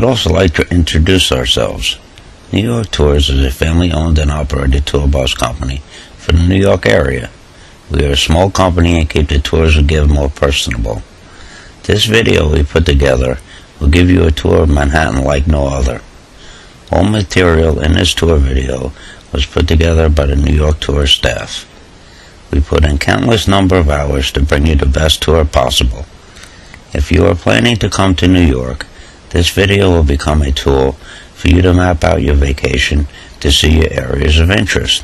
would also like to introduce ourselves. New York Tours is a family-owned and operated tour bus company for the New York area. We are a small company and keep the tours we give more personable. This video we put together will give you a tour of Manhattan like no other. All material in this tour video was put together by the New York Tour staff. We put in countless number of hours to bring you the best tour possible. If you are planning to come to New York, this video will become a tool for you to map out your vacation to see your areas of interest.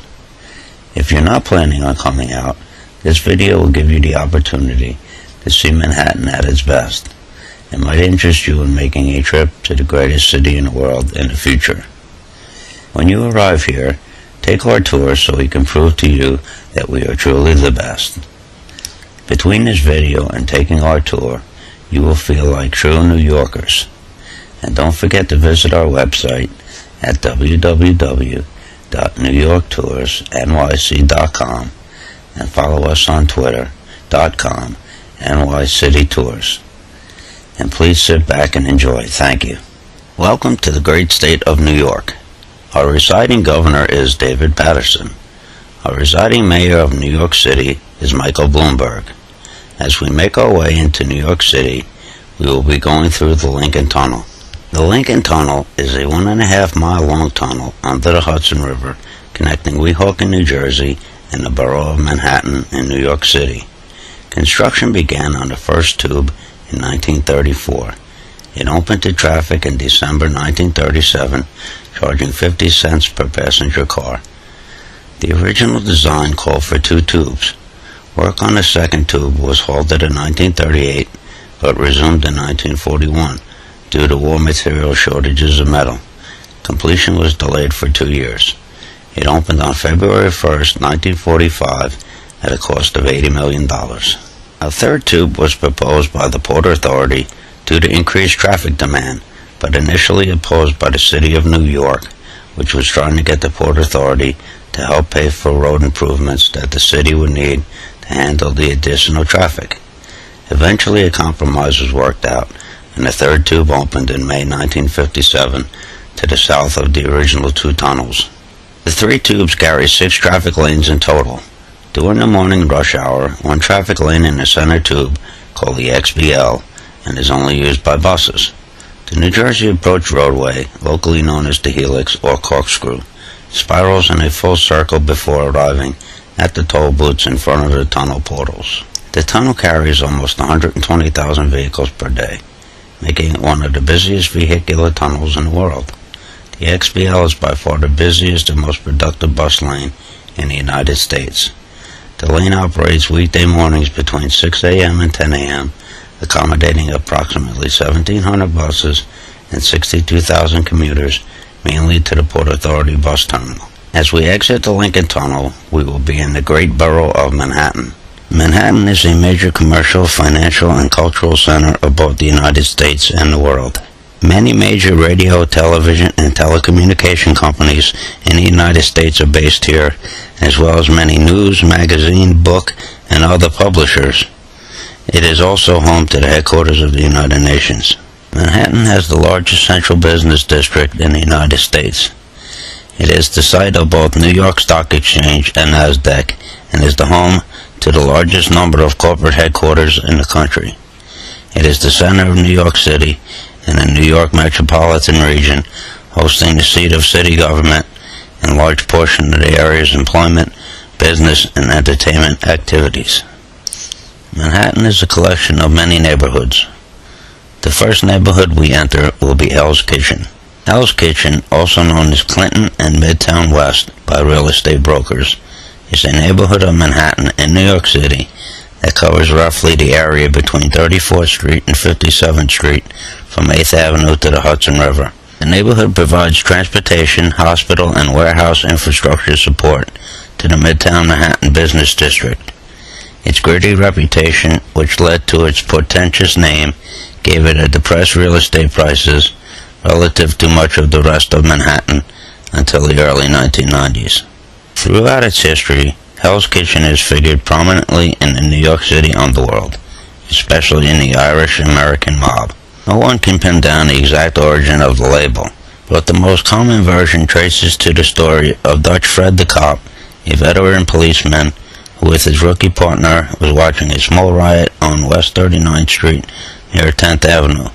If you're not planning on coming out, this video will give you the opportunity to see Manhattan at its best. It might interest you in making a trip to the greatest city in the world in the future. When you arrive here, take our tour so we can prove to you that we are truly the best. Between this video and taking our tour, you will feel like true New Yorkers. And don't forget to visit our website at www.newyorktoursnyc.com and follow us on twitter.com NYCityTours. And please sit back and enjoy. Thank you. Welcome to the great state of New York. Our residing governor is David Paterson. Our residing mayor of New York City is Michael Bloomberg. As we make our way into New York City, we will be going through the Lincoln Tunnel. The Lincoln Tunnel is a 1.5-mile long tunnel under the Hudson River connecting Weehawken, New Jersey and the Borough of Manhattan in New York City. Construction began on the first tube in 1934. It opened to traffic in December 1937, charging 50 cents per passenger car. The original design called for 2 tubes. Work on the second tube was halted in 1938, but resumed in 1941 due to war material shortages of metal. Completion was delayed for 2 years. It opened on February 1st, 1945, at a cost of $80 million. A third tube was proposed by the Port Authority due to increased traffic demand, but initially opposed by the City of New York, which was trying to get the Port Authority to help pay for road improvements that the city would need to handle the additional traffic. Eventually a compromise was worked out, and the third tube opened in May 1957 to the south of the original 2 tunnels. The 3 tubes carry 6 traffic lanes in total. During the morning rush hour, 1 traffic lane in the center tube, called the XBL, and is only used by buses. The New Jersey Approach roadway, locally known as the Helix or Corkscrew, spirals in a full circle before arriving at the toll booths in front of the tunnel portals. The tunnel carries almost 120,000 vehicles per day, making it one of the busiest vehicular tunnels in the world. The XBL is by far the busiest and most productive bus lane in the United States. The lane operates weekday mornings between 6 a.m. and 10 a.m., accommodating approximately 1,700 buses and 62,000 commuters, mainly to the Port Authority bus terminal. As we exit the Lincoln Tunnel, we will be in the great borough of Manhattan. Manhattan is a major commercial, financial, and cultural center of both the United States and the world. Many major radio, television, and telecommunication companies in the United States are based here, as well as many news, magazine, book, and other publishers. It is also home to the headquarters of the United Nations. Manhattan has the largest central business district in the United States. It is the site of both New York Stock Exchange and NASDAQ, and is the home to the largest number of corporate headquarters in the country. It is the center of New York City in the New York metropolitan region, hosting the seat of city government and large portion of the area's employment, business, and entertainment activities. Manhattan is a collection of many neighborhoods. The first neighborhood we enter will be Hell's Kitchen. Hell's Kitchen, also known as Clinton and Midtown West by real estate brokers, is a neighborhood of Manhattan in New York City that covers roughly the area between 34th Street and 57th Street from 8th Avenue to the Hudson River. The neighborhood provides transportation, hospital, and warehouse infrastructure support to the Midtown Manhattan business district. Its gritty reputation, which led to its portentous name, gave it a depressed real estate prices relative to much of the rest of Manhattan until the early 1990s. Throughout its history, Hell's Kitchen has figured prominently in the New York City underworld, especially in the Irish-American mob. No one can pin down the exact origin of the label, but the most common version traces to the story of Dutch Fred the Cop, a veteran policeman who with his rookie partner was watching a small riot on West 39th Street near 10th Avenue.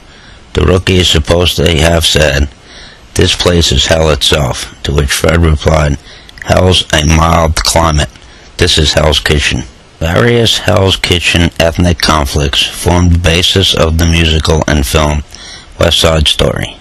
The rookie is supposed to have said, "This place is hell itself," to which Fred replied, "Hell's a mild climate. This is Hell's Kitchen." Various Hell's Kitchen ethnic conflicts formed the basis of the musical and film West Side Story.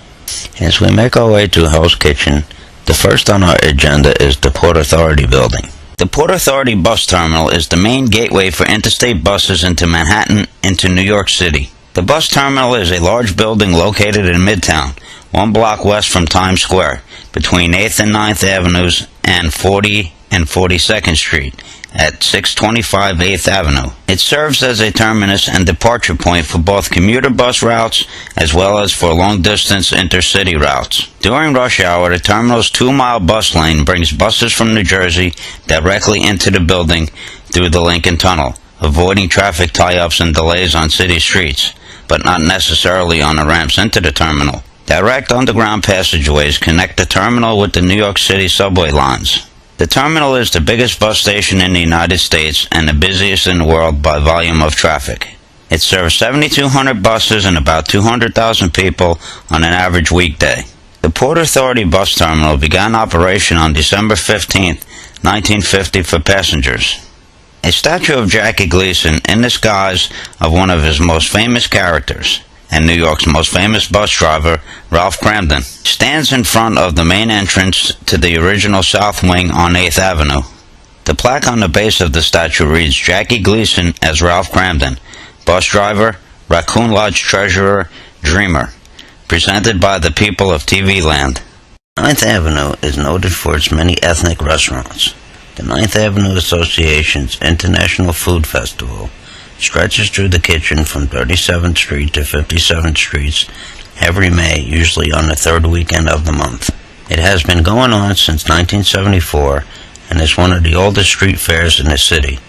As we make our way to Hell's Kitchen, the first on our agenda is the Port Authority building. The Port Authority bus terminal is the main gateway for interstate buses into Manhattan into New York City. The bus terminal is a large building located in Midtown, 1 block west from Times Square, between 8th and 9th Avenues and 40 and 42nd Street at 625 8th Avenue. It serves as a terminus and departure point for both commuter bus routes as well as for long-distance intercity routes. During rush hour, the terminal's 2-mile bus lane brings buses from New Jersey directly into the building through the Lincoln Tunnel, avoiding traffic tie-ups and delays on city streets, but not necessarily on the ramps into the terminal. Direct underground passageways connect the terminal with the New York City subway lines. The terminal is the biggest bus station in the United States and the busiest in the world by volume of traffic. It serves 7,200 buses and about 200,000 people on an average weekday. The Port Authority bus terminal began operation on December 15, 1950 for passengers. A statue of Jackie Gleason in the guise of one of his most famous characters, and New York's most famous bus driver, Ralph Cramden, stands in front of the main entrance to the original South Wing on 8th Avenue. The plaque on the base of the statue reads, "Jackie Gleason as Ralph Cramden, bus driver, Raccoon Lodge treasurer, dreamer, presented by the people of TV Land." 9th Avenue is noted for its many ethnic restaurants. The 9th Avenue Association's International Food Festival stretches through the kitchen from 37th Street to 57th Streets every May, usually on the third weekend of the month. It has been going on since 1974 and is one of the oldest street fairs in the city.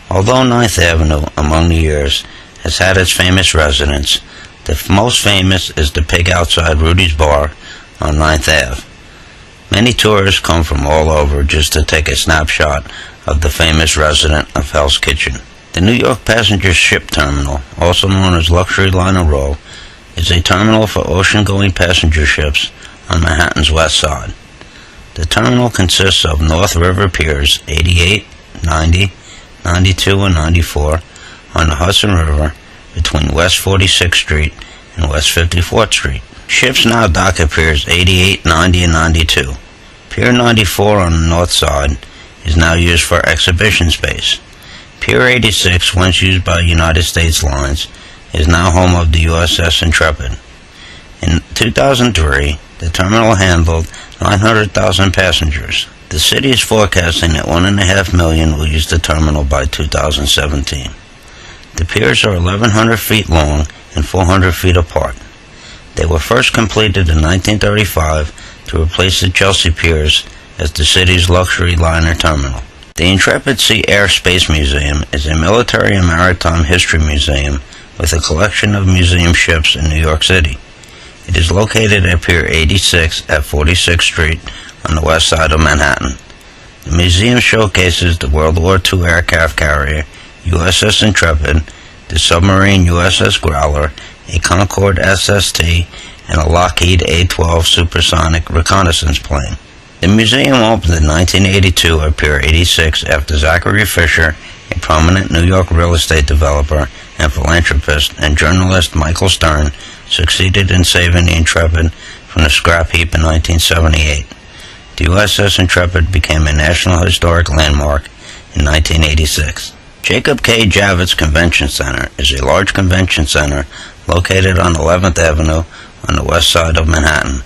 Although 9th Avenue, among the years, has had its famous residents, the most famous is the Pig Outside Rudy's Bar on 9th Ave. Many tourists come from all over just to take a snapshot of the famous resident of Hell's Kitchen. The New York Passenger Ship Terminal, also known as Luxury Liner Row, is a terminal for ocean-going passenger ships on Manhattan's west side. The terminal consists of North River Piers 88, 90, 92, and 94 on the Hudson River between West 46th Street and West 54th Street. Ships now dock at Piers 88, 90, and 92. Pier 94 on the north side is now used for exhibition space. Pier 86, once used by United States Lines, is now home of the USS Intrepid. In 2003, the terminal handled 900,000 passengers. The city is forecasting that 1.5 million will use the terminal by 2017. The piers are 1,100 feet long and 400 feet apart. They were first completed in 1935 to replace the Chelsea Piers as the city's luxury liner terminal. The Intrepid Sea Air Space Museum is a military and maritime history museum with a collection of museum ships in New York City. It is located at Pier 86 at 46th Street on the west side of Manhattan. The museum showcases the World War II aircraft carrier USS Intrepid, the submarine USS Growler, a Concorde SST, and a Lockheed A-12 supersonic reconnaissance plane. The museum opened in 1982 at Pier 86 after Zachary Fisher, a prominent New York real estate developer and philanthropist, and journalist Michael Stern succeeded in saving the Intrepid from the scrap heap in 1978. The USS Intrepid became a National Historic Landmark in 1986. Jacob K. Javits Convention Center is a large convention center located on 11th Avenue on the west side of Manhattan.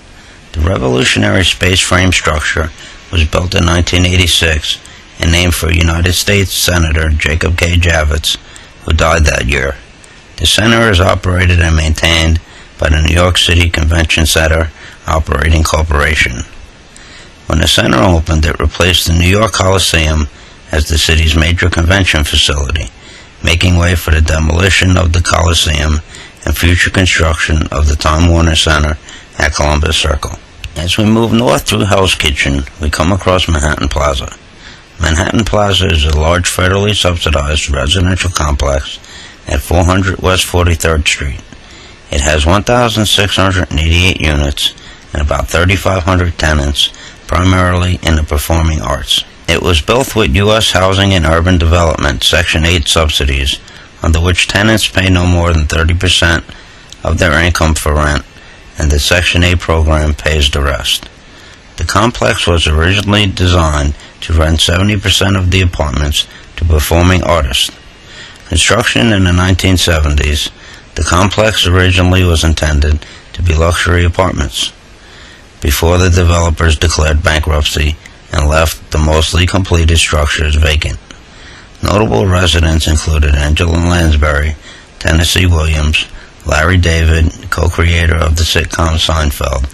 The revolutionary space frame structure was built in 1986 and named for United States Senator Jacob K. Javits, who died that year. The center is operated and maintained by the New York City Convention Center Operating Corporation. When the center opened, it replaced the New York Coliseum as the city's major convention facility, making way for the demolition of the Coliseum and future construction of the Time Warner Center at Columbus Circle. As we move north through Hell's Kitchen, we come across Manhattan Plaza. Manhattan Plaza is a large federally subsidized residential complex at 400 West 43rd Street. It has 1,688 units and about 3,500 tenants, primarily in the performing arts. It was built with U.S. Housing and Urban Development Section 8 subsidies, under which tenants pay no more than 30% of their income for rent, and the Section 8 program pays the rest. The complex was originally designed to rent 70% of the apartments to performing artists. Construction in the 1970s, the complex originally was intended to be luxury apartments, before the developers declared bankruptcy and left the mostly completed structures vacant. Notable residents included Angela Lansbury, Tennessee Williams, Larry David, co-creator of the sitcom Seinfeld,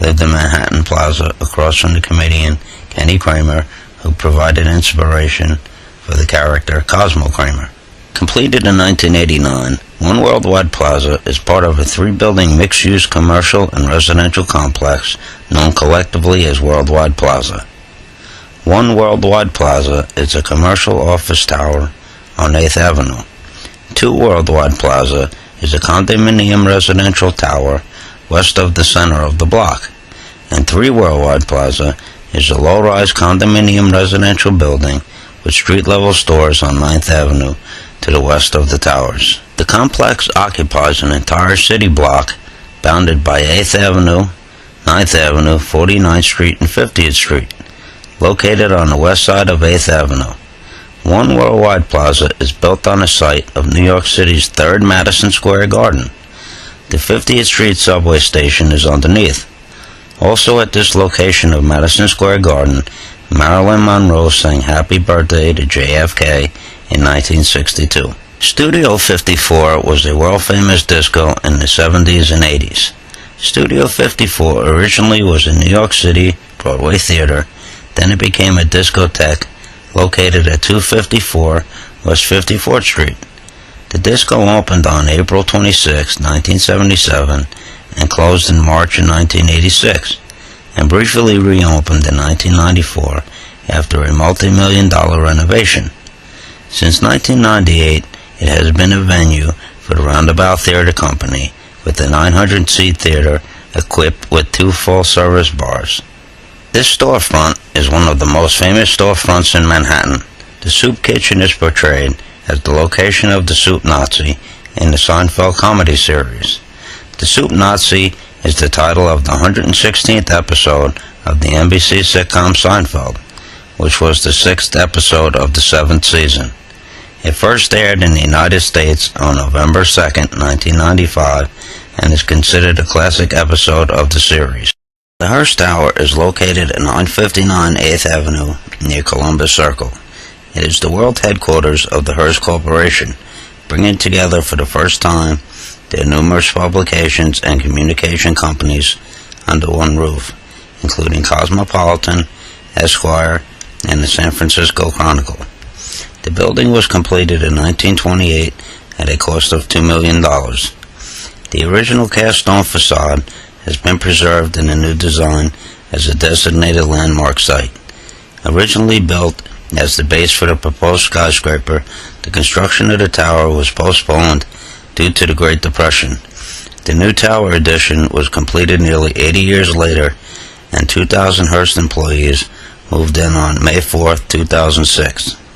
lived in Manhattan Plaza across from the comedian Kenny Kramer, who provided inspiration for the character Cosmo Kramer. Completed in 1989, One Worldwide Plaza is part of a three-building mixed-use commercial and residential complex known collectively as Worldwide Plaza. One Worldwide Plaza is a commercial office tower on 8th Avenue. Two Worldwide Plaza is a condominium residential tower west of the center of the block. And Three Worldwide Plaza is a low-rise condominium residential building with street-level stores on 9th Avenue to the west of the towers. The complex occupies an entire city block bounded by 8th Avenue, 9th Avenue, 49th Street, and 50th Street. Located on the west side of 8th Avenue. One Worldwide Plaza is built on the site of New York City's 3rd Madison Square Garden. The 50th Street subway station is underneath. Also at this location of Madison Square Garden, Marilyn Monroe sang Happy Birthday to JFK in 1962. Studio 54 was a world-famous disco in the 70s and 80s. Studio 54 originally was a New York City Broadway theater. Then it became a discotheque located at 254 West 54th Street. The disco opened on April 26, 1977, and closed in March of 1986, and briefly reopened in 1994 after a multi-million-dollar renovation. Since 1998, it has been a venue for the Roundabout Theater Company, with a 900-seat theater equipped with 2 full-service bars. This storefront is one of the most famous storefronts in Manhattan. The soup kitchen is portrayed as the location of the Soup Nazi in the Seinfeld comedy series. The Soup Nazi is the title of the 116th episode of the NBC sitcom Seinfeld, which was the 6th episode of the 7th season. It first aired in the United States on November 2, 1995, and is considered a classic episode of the series. The Hearst Tower is located at 959 8th Avenue near Columbus Circle. It is the world headquarters of the Hearst Corporation, bringing together for the first time their numerous publications and communication companies under one roof, including Cosmopolitan, Esquire, and the San Francisco Chronicle. The building was completed in 1928 at a cost of $2 million. The original cast stone facade has been preserved in a new design as a designated landmark site. Originally built as the base for the proposed skyscraper, the construction of the tower was postponed due to the Great Depression. The new tower addition was completed nearly 80 years later, and 2,000 Hearst employees moved in on May 4, 2006.